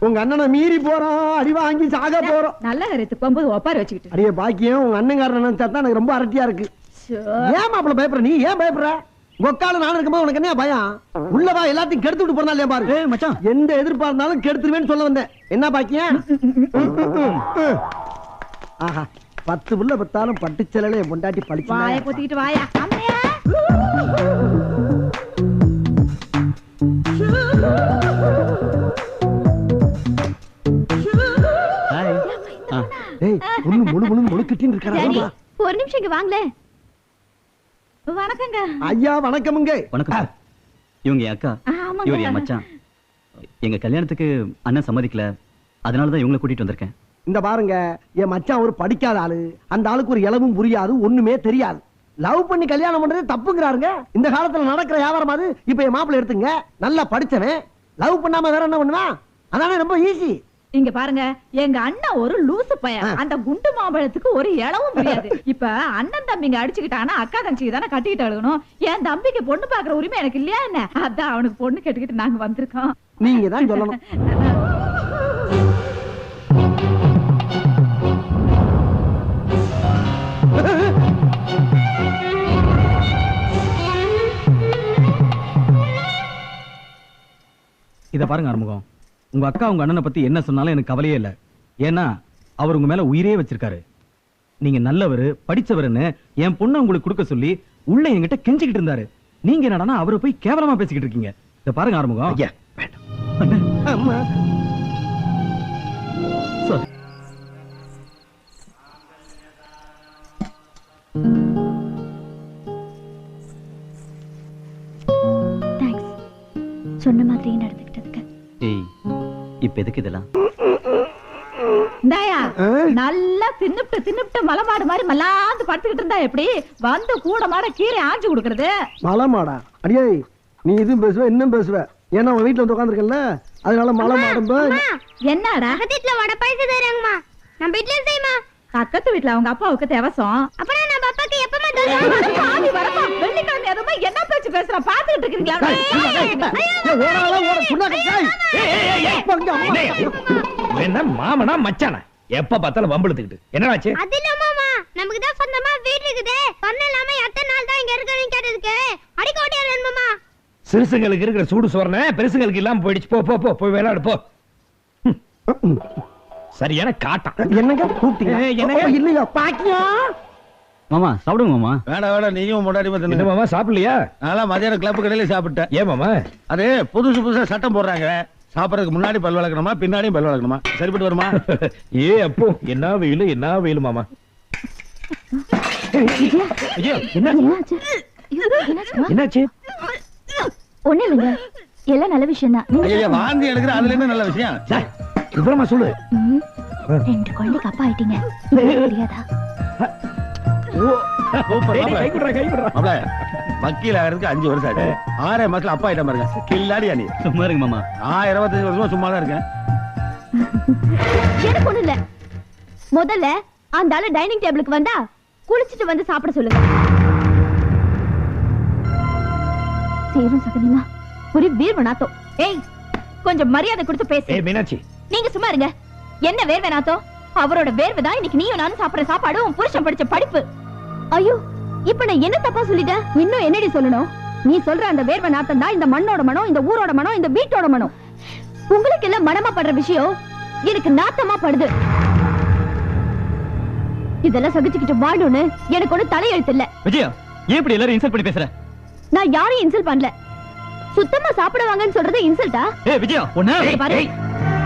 உங்க அண்ணனை மீறி போறோம், அடி வாங்கி சாக போறோம். நல்ல கருத்து போகும்போது ஒப்பாரி வச்சுக்கிட்டு அடியே பாக்கியம், உங்க அண்ணங்காரன் நினைச்சா தான் எனக்கு ரொம்ப அரட்டியா இருக்கு. ஏன் மாப்பிள்ள பயப்படுற? நீ ஏன் பயப்படுற? ஒக்கால நானும் இருக்கும்போது உனக்கு என்ன பயம்? உள்ளவா எல்லாத்தையும் கெடுத்து விட்டு போறா இல்லையா பாரு. மச்சான், எந்த எதிர்பார்த்தாலும் கெடுத்துருவேன்னு சொல்ல வந்தேன். என்ன பாக்கியம்? ஆஹா, 10 புள்ள பத்தாலும் பட்டுச்சலே பொண்டாட்டி பழிச்சு வாயை பொத்திக்கிட்டு வாயா. அம்மையா ஒரு நிமிஷம் இங்க வாங்களே. வணக்கங்க. ஐயா வணக்கமுங்க. வணக்கம். இவங்க அக்கா, இவர் என் மச்சான். எங்க கல்யாணத்துக்கு அண்ணன் சம்மதிக்கல, அதனாலதான் இவங்களை கூட்டிட்டு வந்திருக்கேன். இந்த பாருங்க, என் மச்சான் ஒரு படிக்காத ஆளு. அந்த ஆளுக்கு ஒரு இளவும் புரியாது, ஒண்ணுமே தெரியாது. லவ் பண்ணி கல்யாணம் பண்றது தப்புங்கிறாருங்க. இந்த காலத்துல நடக்கிற வியாபாரம் அது. இப்ப என் மாப்பிள்ள எடுத்துங்க, நல்லா படிச்சவன், லவ் பண்ணாம வேற என்ன பண்ணுவான்? அதானே ரொம்ப ஈஸி. இங்க பாருங்க, எங்க அண்ணன் ஒரு லூசு பையன். அந்த குண்டு மாம்பழத்துக்கு ஒரு இளவும் முடியாது. இப்ப அண்ணன் தம்பிங்க அடிச்சுக்கிட்டானா அக்கா தங்கச்சிக்கு தானே கட்டிக்கிட்டு அழுகணும். என் தம்பிக்கு பொண்ணு பாக்குற உரிமை எனக்கு இல்லையா என்ன? அதான் அவனுக்கு பொண்ணு கேட்டுக்கிட்டு நாங்க வந்திருக்கோம். நீங்க தான் சொல்லணும். இத பாருங்க ஆறுமுகம், உங்க அக்கா உங்க அண்ணனை பத்தி என்ன சொன்னாலும் எனக்கு கவலையே இல்ல. ஏன்னா அவர் உங்க மேல உயிரே வச்சிருக்காரு. நீங்க நல்லவரு, படிச்சவருன்னு என் பொண்ணு உங்களுக்கு கொடுக்க சொல்லி உள்ள என்கிட்ட கெஞ்சிக்கிட்டு இருந்தாரு. நீங்க என்னடானா அவரை போய் கேவலமா பேசிக்கிட்டு இருக்கீங்க. இத பாருங்க ஆறுமுகம். ஐயா வேண்டாம். அம்மா சாரி. சொன்ன மாதிரி நடந்துக்கிட்டதுக்கு. ஏய், இப்ப எதுக்கு இதெல்லாம்? நல்லா தின்னுட்டு மலமாடு மாதிரி மல்லாந்து படுத்துக்கிட்டு இருந்தா எப்படி? வந்து கூட மாட கீரை ஆஞ்சு கொடுக்கறது. மலமாடா? அடியே, நீ இதுவும் பேசுவ இன்னும் பேசுவ. ஏன்னா உன் வீட்டுல வந்து உட்காந்துருக்கல, அதனால மலமாடும்பா. என்னடா வீட்டுல வடை பாயசம் தராங்கம்மா, நம்ம வீட்டுல செய்யுமா? பக்கத்து வீட்டுல அவங்க அப்பாவுக்கு தேவசம். அப்புறம் நம்ம அப்பாக்கு எப்பமா வெள்ளிக்கிழமை அதுமா என்ன பேச்சு பேசுற பாத்துக்கிட்டு இருக்கீங்களா? என்ன மாமனா மச்சானா எப்ப பார்த்தாலும் வம்பிழுத்துக்கிட்டு என்னடாச்சு? அது இல்ல மாமா, நமக்கு தான் சொந்தமா வீடு இருக்குது. பண்ணலாம எத்தனை நாள் தான் இங்க இருக்கறேன்னு கேட்டதுக்கு அடிக்க ஓடியாரேன் மாமா. சிறுசுங்களுக்கு இருக்கிற சூடு சோறனே பெருசுங்களுக்கு இல்லாம போயிடுச்சு. போ போ போ போய் விளையாடு போ. சரியான காட்டம். என்னங்க கூப்பிட்டீங்க? என்னங்க இல்லையா பாக்கியம்? மாமா சாப்பிடுங்க மாமா. வேணா வேணா, நீயும் முன்னாடி என்ன மாமா சாப்பிடலையா? நான் மதியானம் கிளப் கடையில சாப்பிட்டேன். ஏன் மாமா? அது புதுசா சட்டம் போடுறாங்க. சாப்பிடறதுக்கு முன்னாடி பல் வளர்க்கணுமா பின்னாடியும் பல் வளர்க்கணுமா? சரிப்பட்டு வருமா? ஏ அப்போ என்ன வெயில் மாமா. என்னாச்சு? ஒண்ணு இல்லைங்க, எல்லாம் நல்ல விஷயம் தான். ஐயா வாந்தி எடுக்கிற, அதுல என்ன நல்ல விஷயம்? விவரமா சொல்லு. 2 குழந்தைக்கு அப்பா ஆயிட்டீங்க, தெரியாதா? வக்கீல் ஆகிறதுக்கு 5 வருஷம் ஆச்சு. 6 மாசத்துல அப்பா ஆயிட்ட பாருங்க. கில்லாடியா நீ? சும்மா இருங்க மாமா. 25 வருஷமா சும்மா தான் இருக்கேன். எனக்கு ஒண்ணு இல்ல. முதல்ல அந்த ஆளு டைனிங் டேபிளுக்கு வந்தா குளிச்சிட்டு வந்து சாப்பிட சொல்லுங்க. சேரும் சகனிமா ஒரு வீர்வனாத்தோ. ஏய், கொஞ்சம் மரியாதை கொடுத்து பேசு. ஏய் மீனாட்சி, நீங்க சும்மா இருங்க. என்ன வேர்வனாத்தோ? அவரோட வேர்வைதான் இன்னைக்கு நீயும் நானும் சாப்பிடுற சாப்பாடு, உன் புருஷன் படிச்ச படிப்பு. ஐயோ, இப்ப நான் என்ன தப்பா சொல்லிட்டேன்? இன்னும் என்னடி சொல்லணும்? நீ சொல்ற அந்த வேர்வை நாத்தம் தான் இந்த மண்ணோட மனம், இந்த ஊரோட மனம், இந்த வீட்டோட மனம். உங்களுக்கு எல்லாம் மனமா படுற விஷயம் எனக்கு நாத்தமா படுது. இதெல்லாம் சகிச்சுக்கிட்டு வாழணும்னு எனக்கு ஒண்ணு தலையெழுத்து இல்ல. விஜயா, ஏன் இப்படி எல்லாரும் இன்சல்ட் பண்ணி பேசுற? நான் யாரையும் இன்சல்ட் பண்ணல. சுத்தமா சாப்பிடுவாங்கன்னு சொல்றது இன்சல்ட்டா? ஏய் விஜயா, ஒண்ணு பாரு.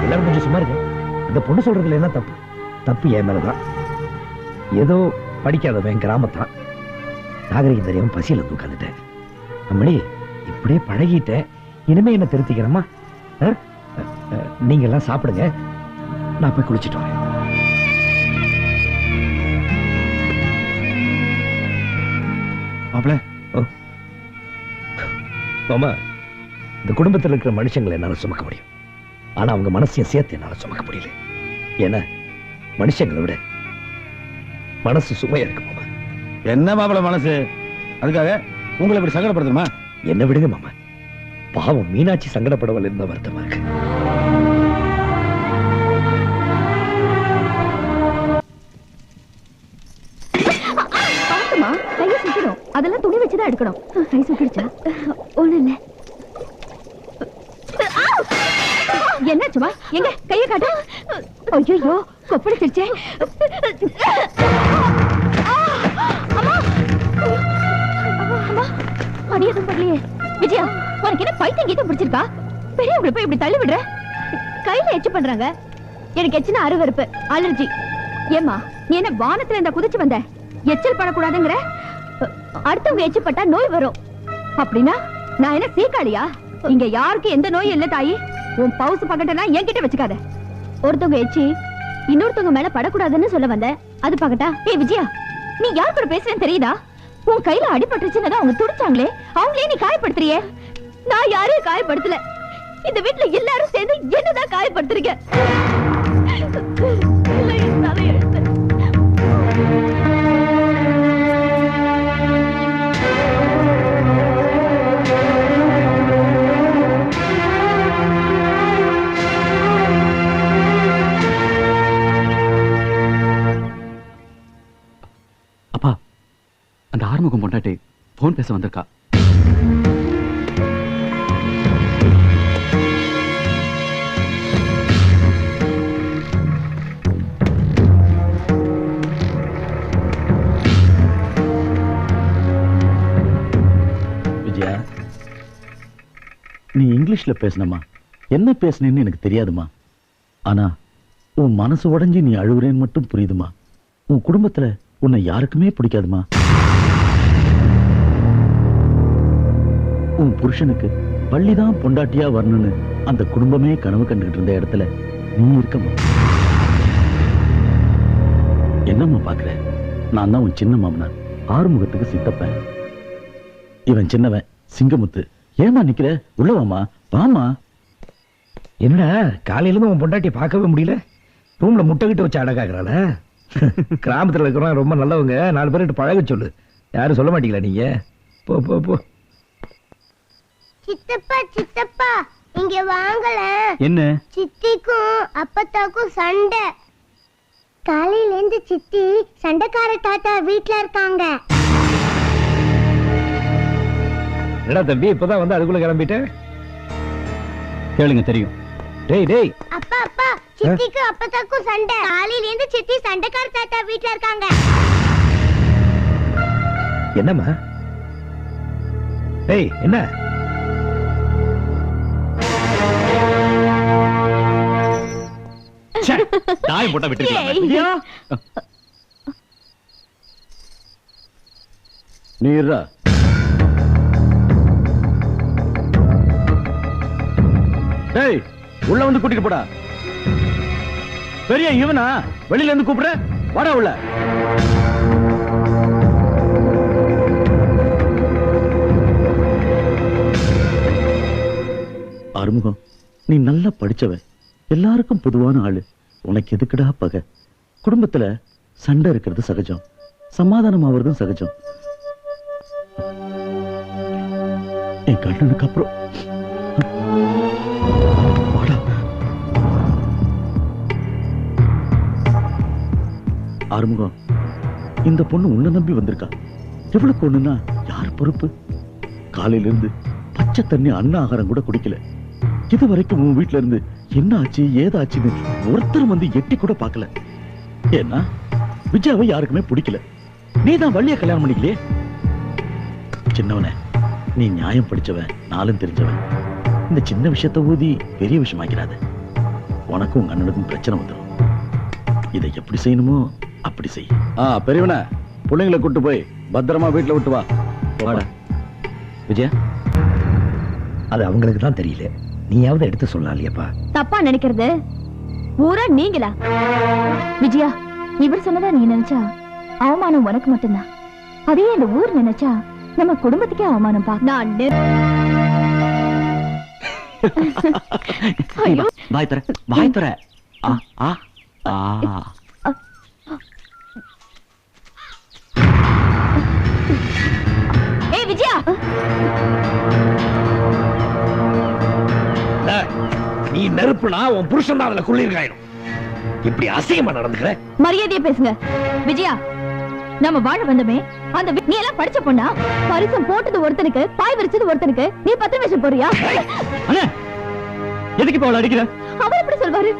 எல்லாரும் கொஞ்சம் சும்மா இருங்க. அந்த பொண்ணு சொல்றதுல என்ன தப்பு? தப்பு என் மேலதான். ஏதோ படிக்காதவன் கிராமத்தான், நாகரிகம் தெரியாம பசியில உட்காந்துட்டேன். அம்மணி, இப்படியே பழகிட்டேன். இனிமே என்ன திருத்திக்கிறமா? நீங்க எல்லாம் சாப்பிடுங்க, நான் போய் குளிச்சுட்டு வரேன். மாப்ள, மாமா, இந்த குடும்பத்தில் இருக்கிற மனுஷங்களை என்னால சுமக்க முடியும். ஆனா அவங்க மனசையும் சேர்த்து என்னால சுமக்க முடியல. ஏன்னா மனுஷங்களை விட மனசு சுமையா இருக்கு மாமா. என்ன மாப்பிள மனசு? அதுக்காக உங்களை இப்படி சங்கடப்படுத்துமா? என்ன விடுங்க மாமா. பாவம் மீனாட்சி சங்கடப்படவல் இருந்த வருத்தமா இருக்கு. எடுக்கணும். கை சுட்டுடுச்சா? ஒண்ணு இல்ல. என்னாச்சுமா? எங்க கைய காட்டு. ஐயோ கொப்பளிச்சிருச்சே. அம்மா அம்மா அடியதும் படலையே. விஜயா உனக்கு என்ன பைத்தியம் கீதம் பிடிச்சிருக்கா? பெரியவங்களை போய் இப்படி தள்ளி விடுற. கையில எச்சு பண்றாங்க. எனக்கு எச்சுனா அருவருப்பு, அலர்ஜி. ஏமா நீ என்ன வானத்துல இருந்தா குதிச்சு வந்த? எச்சல் படக்கூடாதுங்கிற. அடுத்தவங்க எச்சு பட்டா நோய் வரும். அப்படின்னா நான் என்ன சீக்காளியா? இங்க யாருக்கு எந்த நோயும் இல்ல தாயி. உன் பவுசு பக்கட்டனா என்கிட்ட வச்சுக்காத. ஒருத்தவங்க எச்சி இன்னொருத்தவங்க மேல படக்கூடாதுன்னு சொல்ல வந்த. அது பக்கட்டா? ஏய் விஜயா நீ யார் கூட பேசுறேன்னு தெரியுதா? உன் கையில அடிபட்டுருச்சுன்னு அவங்க துடிச்சாங்களே, அவங்களே நீ காயப்படுத்துறியே. நான் யாரையும் காயப்படுத்தல. இந்த வீட்டுல எல்லாரும் சேர்ந்து என்னதான் காயப்படுத்துறீங்க. அப்பா, அந்த ஆறுமுகம் பொண்டாட்டி போன் பேச வந்திருக்கா. விஜயா, நீ இங்கிலீஷ்ல பேசணுமா? என்ன பேசுனேன்னு எனக்கு தெரியாதுமா. ஆனா உன் மனசு உடைஞ்சு நீ அழுகுறேன்னு மட்டும் புரியுதுமா. உன் குடும்பத்துல உன்னை யாருக்குமே பிடிக்காதுமா. உன் புருஷனுக்கு பள்ளிதான் பொண்டாட்டியா வரணும்னு அந்த குடும்பமே கனவு கண்டுகிட்டு இருந்த இடத்துல நீ இருக்கமா. என்னம்மா பாக்குற? நான் தான் உன் சின்ன மாமனார், ஆறுமுகத்துக்கு சித்தப்பேன். இவன் சின்னவன் சிங்கமுத்து. ஏமா நிக்கிற? உள்ளவாமா, வாமா. என்னடா காலையில இருந்து உன் பொண்டாட்டி பார்க்கவே முடியல? ரூம்ல முட்டை கிட்ட வச்சு அடக்காக்குறாள? கிராமத்துல இருக்கிறவங்க ரொம்ப நல்லவங்க, 4 பேர்கிட்ட பழக சொல்லு. யாரும் சொல்ல மாட்டீங்களா நீங்க? போ போ போ. சித்தப்பா சித்தப்பா இங்க வாங்கல. என்ன? சித்திக்கும் அப்பத்தாக்கும் சண்டை. காலையில இருந்து சித்தி சண்டைக்கார தாத்தா வீட்ல இருக்காங்க. என்னடா தம்பி இப்பதான் வந்து அதுக்குள்ள கிளம்பிட்டேன்? கேளுங்க, தெரியும். டேய் டேய் அப்பா அப்பா சித்திக்கும் அப்பத்தாக்கும் சண்டை. காலையில இருந்து சித்தி சண்டைக்கார தாத்தா வீட்ல இருக்காங்க. என்னம்மா? டேய் என்ன? தாயம் போட்டா விட்டுருக்கலாம். நீரா டேய், உள்ள வந்து கூட்டிட்டு போடா. பெரிய இவனா வெளியில இருந்து கூப்பிடுற? வாடா உள்ள. ஆறுமுகம், நீ நல்லா படிச்சவ, எல்லாருக்கும் பொதுவான ஆளு. உனக்கு எதுக்குடா பகை? குடும்பத்துல சண்டை இருக்கிறது சகஜம், சமாதானம் ஆவறதும் சகஜம். என் கண்ணனுக்கு அப்புறம் ஆறுமுகம், இந்த பொண்ணு உன்னை நம்பி வந்திருக்கா. எவ்வளவு பொண்ணுன்னா யார் பொறுப்பு? காலையில இருந்து பச்சை தண்ணி அன்ன ஆகாரம் கூட குடிக்கல. இது வரைக்கும் உன் வீட்டுல இருந்து என்ன ஆச்சு ஏதாச்சுன்னு ஒருத்தர் வந்து எட்டி கூட பார்க்கல. ஏன்னா விஜயாவை யாருக்குமே பிடிக்கல. நீதான் வள்ளிய கல்யாணம் பண்ணிக்கலையே. சின்னவனே, நீ நியாயம் படிச்சவன், நாளும் தெரிஞ்சவன். இந்த சின்ன விஷயத்தை ஊதி பெரிய விஷயமாக்கிறாத. உனக்கும் உங்க அண்ணனுக்கும் பிரச்சனை வந்துடும். இதை எப்படி செய்யணுமோ அப்படி செய். பெரியவன, பிள்ளைங்களை கூட்டு போய் பத்திரமா வீட்டுல விட்டு வா. வாடா விஜயா. அது அவங்களுக்கு தான் தெரியல, நீயாவது எடுத்து சொல்லலாம் இல்லையாப்பா? தப்பா நினைக்கிறது ஊரா நீங்களா? விஜயா, இவர் சொன்னதா நீ நினைச்சா அவமானம் உனக்கு மட்டும்தான். அதே இந்த ஊர் நினைச்சா நம்ம குடும்பத்துக்கே அவமானம் பா. நான் வாய் தர, வாய் தர. ஏய் விஜயா, நீ நெருப்புனா உன் புருஷன் தான் அதுல குளிர் காயணும். இப்படி அசிங்கமா நடந்துக்கிற? மரியாதையா பேசுங்க. விஜயா, நம்ம வாழ வந்தமே அந்த நீ எல்லாம் படிச்ச பொண்ணா? பரிசம் போட்டது ஒருத்தனுக்கு, பாய் விரிச்சது ஒருத்தனுக்கு, நீ பத்திரம் வேஷம் போறியா? எதுக்கு இப்ப அவளை அடிக்கிற? அவர் எப்படி சொல்வாரு?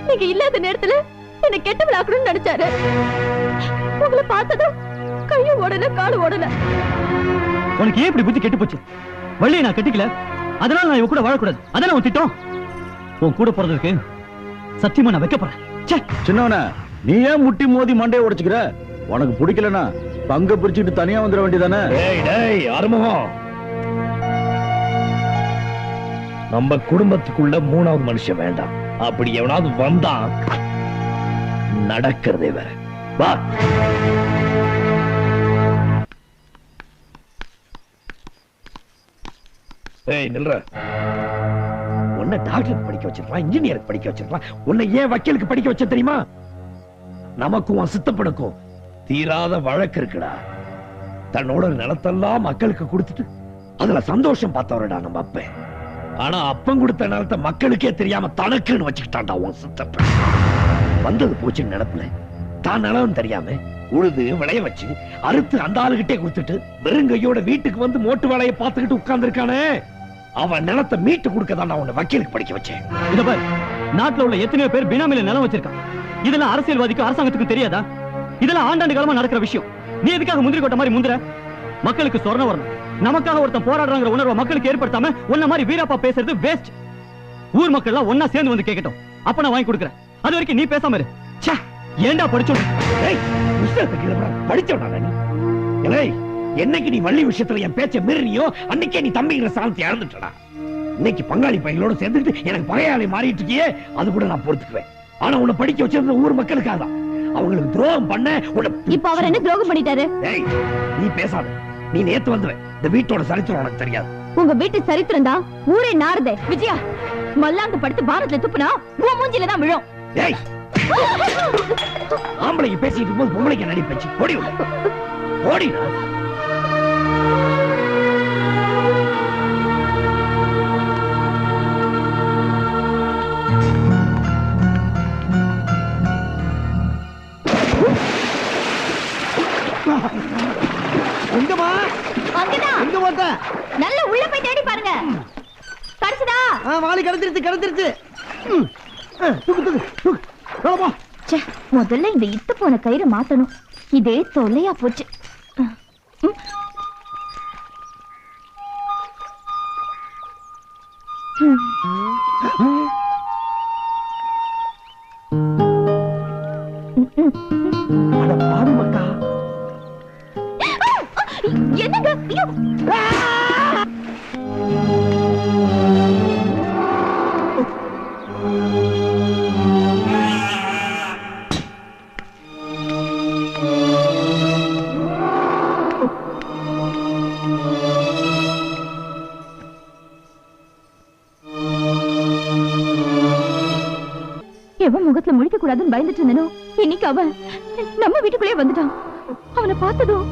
நீங்க இல்லாத நேரத்துல என்ன கெட்ட விளாக்கணும்னு நினைச்சாரு. உங்களை பார்த்ததும் கையும் ஓடல, காலும் ஓடல. உனக்கு ஏன் இப்படி புத்தி கெட்டு போச்சு? வள்ளியை நான் கட்டிக்கல, அதனால நான் இவ கூட வாழக்கூடாது. அதான் உன் திட்டம். உன் கூட போறதுக்கு சத்தியமா நான் வைக்கப்படுறேன். சின்னவன, நீ ஏன் முட்டி மோதி மண்டையை உடைச்சுக்கிற? உனக்கு பிடிக்கலனா பங்க பிரிச்சுட்டு தனியா வந்துட வேண்டியதானே? அறுமுகம், நம்ம குடும்பத்துக்குள்ள மூணாவது மனுஷன் வேண்டாம். அப்படி எவனாவது வந்தா நடக்கிறதே வேற. வா. ஏய் நில்ற. உன்னை டாக்டருக்கு படிக்க வச்சிருக்கலாம், இன்ஜினியருக்கு படிக்க வச்சிருக்கலாம். உன்னை ஏன் வக்கீலுக்கு படிக்க வச்ச தெரியுமா? நமக்கும் சித்தப்பனுக்கும் தீராத வழக்கு இருக்குடா. தன்னோட நிலத்தெல்லாம் மக்களுக்கு கொடுத்துட்டு அதுல சந்தோஷம் பார்த்தவரடா நம்ம அப்பன். ஆனா அப்பன் கொடுத்த நிலத்தை மக்களுக்கே தெரியாம தனக்குன்னு வச்சுக்கிட்டான்டா உன் சித்தப்பன். வந்தது போச்சுன்னு நினைப்புல தான் நிலம் தெரியாம உழுது விளைய வச்சு அறுத்து அந்த ஆளுகிட்டே கொடுத்துட்டு வெறுங்கையோட வீட்டுக்கு வந்து மோட்டு வேலையை பார்த்துக்கிட்டு உட்கார்ந்து இருக்கானே, அவன் நிலத்தை மீட்டு கொடுக்கதான் உன்னை வக்கீலுக்கு படிக்க வச்சேன். இத பாரு, நாட்டுல உள்ள எத்தனையோ பேர் பினாமில நிலம் வச்சிருக்கான். இதெல்லாம் அரசியல்வாதிக்கும் அரசாங்கத்துக்கும் தெரியாதா? இதெல்லாம் ஆண்டாண்டு காலமா நடக்கிற விஷயம். நீ எதுக்காக முந்திரி கொட்ட மாதிரி முந்திர? மக்களுக்கு சொர்ணம் வரணும், நமக்காக ஒருத்தன் போராடுறாங்கிற உணர்வை மக்களுக்கு ஏற்படுத்தாம உன்ன மாதிரி வீராப்பா பேசுறது வேஸ்ட். ஊர் மக்கள் எல்லாம் ஒன்னா சேர்ந்து வந்து கேட்கட்டும், அப்ப நான் வாங்கி கொடுக்குறேன். அது வரைக்கும் நீ பேசாம இரு. ஏண்டா படிச்சோம்? என்னைக்கு நீ வள்ளி விஷயத்துல என் பேச்ச மீறினியோ அன்னைக்கே நீ தம்பிங்கிற சாந்தி இழந்துட்டடா. இன்னைக்கு பங்காளி பையங்களோட சேர்ந்துட்டு எனக்கு பகையாளி மாறிட்டு இருக்கியே, அது கூட நான் பொறுத்துக்குவேன். ஆனா உன்னை படிக்க வச்சிருந்த ஊர் மக்களுக்காக தான். அவங்களுக்கு துரோகம் பண்ண இப்ப அவர் என்ன துரோகம் பண்ணிட்டாரு? நீ பேசாத. நீ நேத்து வந்துவே. இந்த வீட்டோட சரித்திரம் உனக்கு தெரியாது. உங்க வீட்டு சரித்திரம் தான் ஊரே நாறுதே. விஜயா, மல்லாந்து படுத்து பாரத்ல துப்புனா உன் மூஞ்சில தான் விழும். ஏய், ஆம்பளைக்கு பேசிட்டு இருக்கும்போது பொம்பளைக்கு நடி பேச்சு. ஓடி ஓடினா எங்கம்மா? அங்கதான். எங்க போட்ட? நல்ல உள்ள போய் தேடி பாருங்க. கடிச்சதா? வாளி கடத்திருச்சு. முதல்ல இந்த இத்து போன கயிறு மாத்தணும். இதே தொல்லையா போச்சு. என்னங்க? எவன் முகத்துல முழிக்க கூடாதுன்னு பயந்துட்டு இருந்தனோ, இன்னைக்கு அவன் நம்ம வீட்டுக்குள்ளே வந்துட்டான். அவனை பார்த்ததும்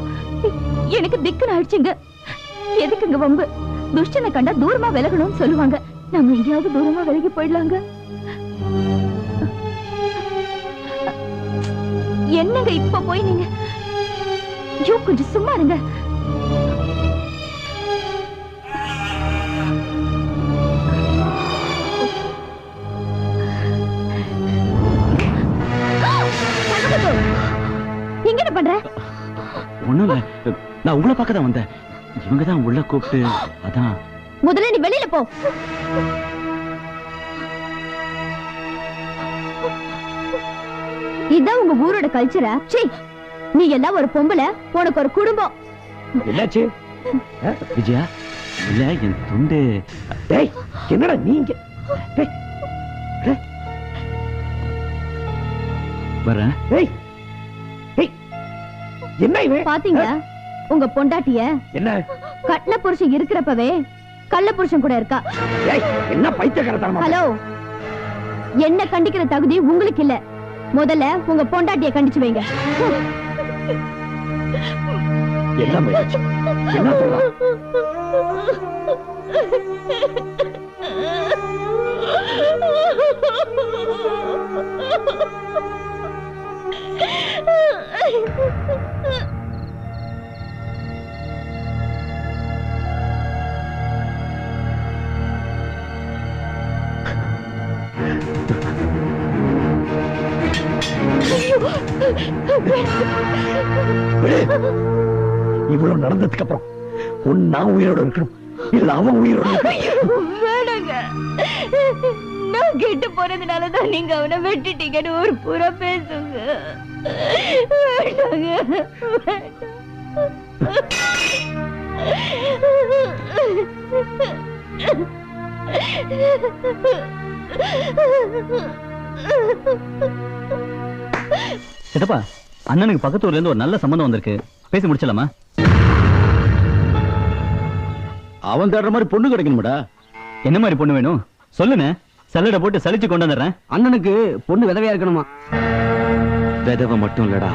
எனக்கு திக்குன்னு ஆயிடுச்சுங்க. எதுக்குங்க வம்பு? துஷ்டனை கண்டா தூரமா விலகணும்னு சொல்லுவாங்க. நம்ம எங்கேயாவது தூரமா விலகி போயிடலாங்க. என்னங்க இப்ப போய் நீங்க கொஞ்சம் சும்மா இருங்க. இங்க என்ன பண்ற? ஒண்ணும் இல்ல, நான் உங்களை பார்க்க தான் வந்தேன். இவங்க தான் உள்ள கூப்பிட்டு அதான். முதல்ல நீ வெளியில போ. இதான் உங்க ஊரோட கல்ச்சரா? சீ, நீ எல்லாம் ஒரு பொம்பளை, உனக்கு ஒரு குடும்பம். என்னாச்சு விஜயா? இல்ல, என் துண்டு. என்னடா நீங்க? வரேன். என்ன இவன்? பாத்தீங்க உங்க பொண்டாட்டிய? என்ன கட்ன புருஷன் இருக்கிறப்பவே கள்ள புருஷன் கூட இருக்கா. என்ன பைத்தியக்காரத்தனமா? ஹலோ, என்ன கண்டிக்கிற தகுதி உங்களுக்கு இல்ல. முதல்ல உங்க பொண்டாட்டிய கண்டிச்சு வைங்க. என்ன என்ன சொல்ற? இவ்வளவு நடந்ததுக்கு அப்புறம் நான் உயிரோட இருக்கணும் இல்ல அவன் உயிரோட வேணாங்க. நான் கெட்டு போனதுனாலதான் நீங்க அவனை வெட்டிட்டீங்கன்னு ஒரு புற பேசுங்க. வேண்டாங்க. சித்தப்பா, அண்ணனுக்கு பக்கத்து ஊர்ல இருந்து ஒரு நல்ல சம்பந்தம் வந்திருக்கு, பேசி முடிச்சலாமா? அவன் தேடுற மாதிரி பொண்ணு கிடைக்கணும்டா. என்ன மாதிரி பொண்ணு வேணும் சொல்லுங்க, சல்லடை போட்டு சலிச்சு கொண்டு வந்துடுறேன். அண்ணனுக்கு பொண்ணு விதவையா இருக்கணுமா? விதவை மட்டும் இல்லடா,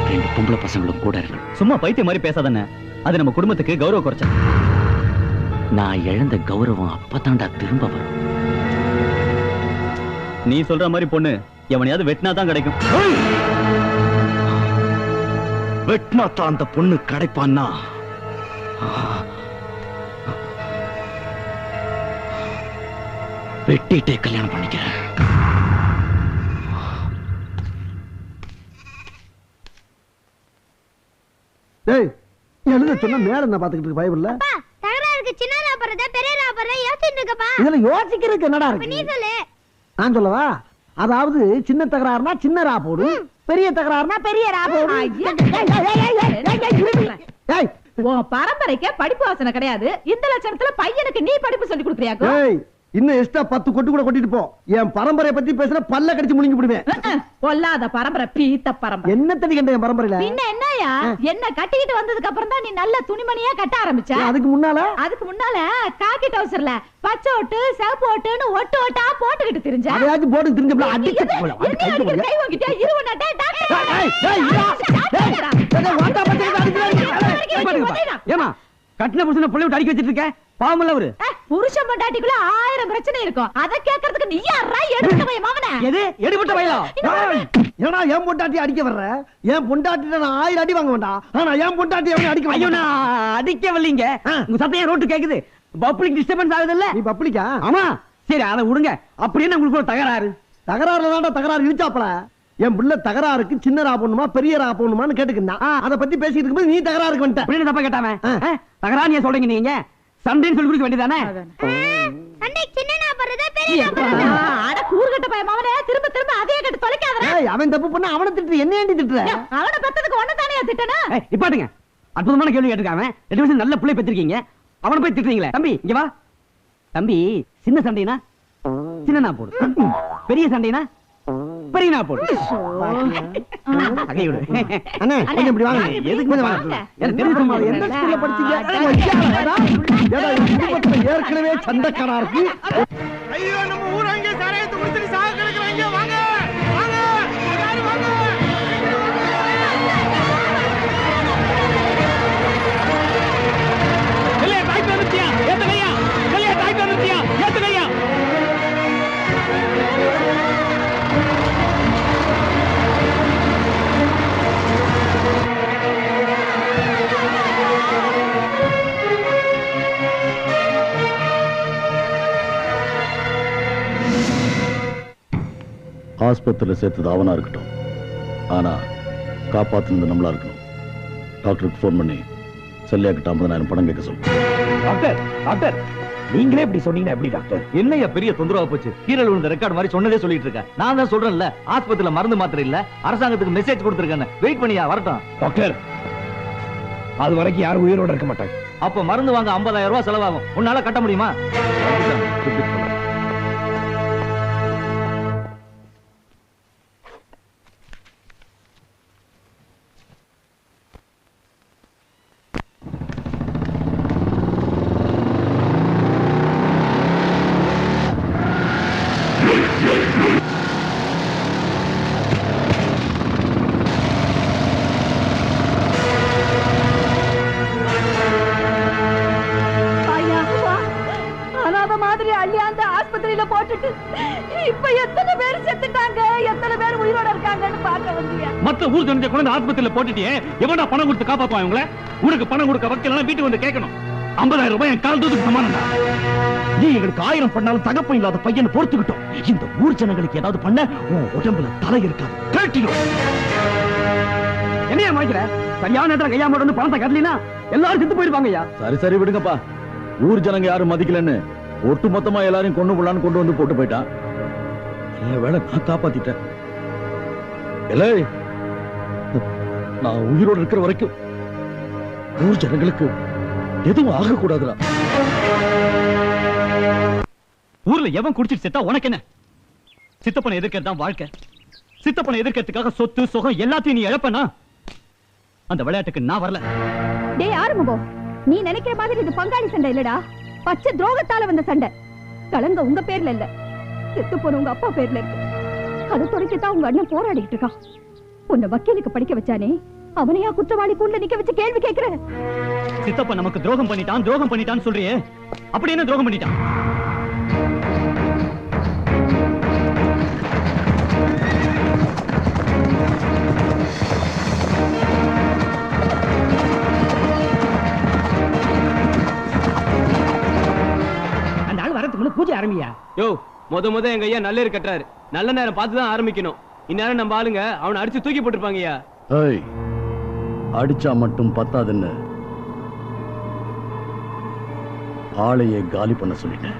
2 பொம்பளை பசங்களும் கூட இருக்கணும். சும்மா பைத்திய மாதிரி பேசாதானே, அது நம்ம குடும்பத்துக்கு கௌரவ குறைச்ச. நான் இழந்த கௌரவம் அப்பதான்டா திரும்ப வரும். நீ சொல்ற மாதிரி பொண்ணு எவனையாவது வெட்டினா தான் கிடைக்கும். வெட்டினாத்தான் அந்த பொண்ணு கிடைப்பான்னா வெட்டிட்டே கல்யாணம் பண்ணிக்கிறேன். டேய், எழுத சொன்ன மேல என்ன பாத்துக்கிட்டு இருக்கு பைபிள்ல? தகராறுக்கு சின்ன ராபறதா பெரிய ராபறதா யோசிச்சுட்டு இருக்கப்பா. இதுல யோசிக்கிறதுக்கு என்னடா நீ இருக்கு? சொல்லு. நான் சொல்லவா? அதாவது சின்ன தகராறுனா சின்ன ரா போடு, பெரிய தகராறுனா பெரிய ரா போடு. ஏய், உன் பரம்பரைக்கே படிப்பு வாசனை கிடையாது. இந்த லட்சணத்துல பையனுக்கு நீ படிப்பு சொல்லி கொடுக்குறியாக்கோ? ஏய், இன்னும் எக்ஸ்ட்ரா 10 கொட்டு கூட கொட்டிட்டு போ. என் பரம்பரையை பத்தி பேசுற பல்ல கடிச்சு முழுங்கி விடுவேன். பொல்லாத பரம்பரை, பீத்த பரம்பரை. என்ன தடி கண்ட என் பரம்பரையில? பின்ன என்னயா, என்ன கட்டிக்கிட்டு வந்ததுக்கு அப்புறம் தான் நீ நல்ல துணிமணியா கட்ட ஆரம்பிச்ச. அதுக்கு முன்னால அதுக்கு முன்னால காக்கி டவுசர்ல பச்சை ஓட்டு சிவப்பு ஓட்டுன்னு ஒட்டு ஓட்டா போட்டுக்கிட்டு திரிஞ்ச. அதையாச்சும் போட்டு திரிஞ்ச அடிச்சு போல. என்ன அடிக்கிற, கை வாங்கிட்டியா? இருவனட்டே ஏமா கட்டின புருஷனை புள்ளை விட்டு அடிக்க வச்சிட்டு இருக்க? பாவம் அவரு. புருஷன் பொண்டாட்டிக்குள்ள 1000 பிரச்சனை இருக்கும். அத கேக்குறதுக்கு நீ யாரா எடுத்த பையன் மாவனே? எது எடுபட்ட வயலா? ஏன்னா என் பொண்டாட்டி அடிக்க வர்ற? என் பொண்டாட்டிட்ட நான் 1000 அடி வாங்க வேண்டாம். ஆனா என் பொண்டாட்டி அவனை அடிக்க ஐயோ நான் அடிக்க வரலீங்க. உங்க சத்தம் ரோட்டு கேக்குது. பப்ளிக் டிஸ்டர்பன்ஸ் ஆகுது இல்ல? நீ பப்ளிக்கா? ஆமா. சரி அத விடுங்க. அப்படி என்ன உங்களுக்கு ஒரு தகராறு? தகராறுல தான் தகராறு இழுச்சாப்பல. என் பிள்ளை தகராறுக்கு சின்ன ரா போடணுமா பெரிய ரா போடணுமான்னு கேட்டுக்கிட்டான். அத பத்தி பேசிட்டு இருக்கும்போது நீ தகராறுக்கு வந்துட்ட. அப்படின்னு தப்பா கேட்டாம தகராறு ஏன் சொல்றீங்க நீங்க? சண்டைன்னு சொல்லி கொடுக்க வேண்டியதானே? சண்டை சின்ன ராபறதா பெரிய ராபறதா. அட கூறுகட்ட பையன் மாவனே, திரும்ப திரும்ப அதே கேட்டு தொலைக்காதடா. ஏய், அவன் தப்பு பண்ணா அவனை திட்டு, என்ன ஏண்டி திட்டுற? அவன பெத்ததுக்கு ஒண்ணு தானே திட்டனா? நிப்பாட்டுங்க. அற்புதமான கேள்வி கேட்டிருக்காங்க. 2 வருஷம் நல்ல பிள்ளை பெற்றிருக்கீங்க, அவனை போய் திட்டுறீங்களே. தம்பி இங்க வா. தம்பி, சின்ன சண்டைனா சின்ன போடு, பெரிய சண்டைனா பெரிய நான் போடு. அண்ணே கொஞ்சம் இப்படி வாங்க. எதுக்கு கொஞ்சம் வாங்க? எனக்கு தெரியுமா எந்த ஸ்கூல்ல படிச்சீங்க? ஏற்கனவே சண்டைக்காரா இருக்கு. ஐயோ நம்ம ஊர் அங்க சாராயத்தை குடிச்சிட்டு சாக கிடக்குறாங்க. வாங்க வாங்க எல்லாரும் வாங்க. வெளியே டாக்டர் வந்துட்டியா? ஏத்துகையா. வெளியே டாக்டர் வந்துட்டியா? ஏத்துகையா. ஆஸ்பத்திரியில் சேர்த்தது அவனா இருக்கட்டும், ஆனா காப்பாத்துனது நம்மளா இருக்கணும். டாக்டருக்கு ஃபோன் பண்ணி செல்லியாக்கிட்ட 50,000 பணம் கேட்க சொல்லு. டாக்டர் டாக்டர் நீங்களே இப்படி சொன்னீங்கன்னா எப்படி டாக்டர்? என்னையா பெரிய தொந்தரவா போச்சு? கீழே விழுந்த ரெக்கார்ட் மாதிரி சொன்னதே சொல்லிட்டு இருக்க. நான் தான் சொல்றேன்ல, ஆஸ்பத்திரியில மருந்து மாத்திரை இல்ல, அரசாங்கத்துக்கு மெசேஜ் கொடுத்திருக்கேன். வெயிட் பண்ணியா வரட்டும். டாக்டர் அது வரைக்கும் யாரும் உயிரோட இருக்க மாட்டாங்க. அப்ப மருந்து வாங்க 50,000 ரூபாய் செலவாகும். உன்னால கட்ட முடியுமா? அனாத மாதிரி அள்ளியாந்த ஆஸ்பத்திரியில போட்டுட்டு இப்ப எத்தனை பேர் செத்துட்டாங்க, எத்தனை பேர் உயிரோட இருக்காங்கன்னு பார்க்க வந்தீங்க. மத்த ஊர் ஜனத்தை கொண்டு ஆஸ்பத்திரியில போட்டுட்டியே, எவனா பணம் கொடுத்து காப்பாத்துவான் இவங்கள? உனக்கு பணம் கொடுக்க வக்கீல் வீட்டுக்கு வந்து கேட்கணும். 50,000 ரூபாய் என் காலத்துக்கு சமானம். நீ எங்களுக்கு 1000 பண்ணாலும் தகப்பம் இல்லாத பையனை பொறுத்துக்கிட்டோம். இந்த ஊர் ஜனங்களுக்கு ஏதாவது பண்ண உன் உடம்புல தலை இருக்காது. கழட்டிடும். என்னையா மாய்க்கிற? சரியான நேரத்துல கையாம வந்து பணத்தை கட்டலினா எல்லாரும் செத்து போயிருப்பாங்க ஐயா. சரி சரி விடுங்கப்பா. ஊர் ஜனங்க யாரும் மதிக்கலன்னு ஒட்டு மொத்தமா எல்லாரையும் கொண்டு போலான்னு கொண்டு வந்து போட்டு போயிட்டான். நல்ல வேளை நான் காப்பாத்திட்டேன். இல்லை, நான் உயிரோடு இருக்கிற வரைக்கும் ஊர் ஜனங்களுக்கு எதுவும் ஆகக்கூடாதுடா. ஊர்ல எவன் குடிச்சிட்டு செத்தா உனக்கு என்ன? சித்தப்பனை எதிர்க்கிறது தான் வாழ்க்கை. சித்தப்பனை எதிர்க்கிறதுக்காக சொத்து சுகம் எல்லாத்தையும் நீ இழப்பனா? அந்த விளையாட்டுக்கு நான் வரல. டேய் ஆறுமுகம், நீ நினைக்கிற மாதிரி இது பங்காளி சண்டை இல்லடா, பச்சை துரோகத்தால வந்த சண்டை. கலங்க உங்க பேர்ல இல்ல, செத்து போன உங்க அப்பா பேர்ல இருக்கு. அதை தொடக்கத்தான் உங்க அண்ணன் போராடிட்டு இருக்கான். உன்னை வக்கீலுக்கு படிக்க வச்சானே, அவனையா குற்றவாளி கூண்ட நிக்க வச்சு கேள்வி கேட்கிற? சித்தப்பா நமக்கு துரோகம் பண்ணிட்டான்னு சொல்றியே, அப்படி என்ன துரோகம் பண்ணிட்டான்? அந்த ஆள் வரதுக்குள்ள பூஜை ஆரம்பியா? யோ, முத எங்க ஐயா நல்ல கட்டுறாரு. நல்ல நேரம் பார்த்து தான் ஆரம்பிக்கணும். இந்நேரம் நம்ம ஆளுங்க அவனை அடிச்சு தூக்கி போட்டுருப்பாங்கய்யா. அடிச்சா மட்டும் பத்தாதுன்னு ஆளையே காலி பண்ண சொல்லிட்டேன்.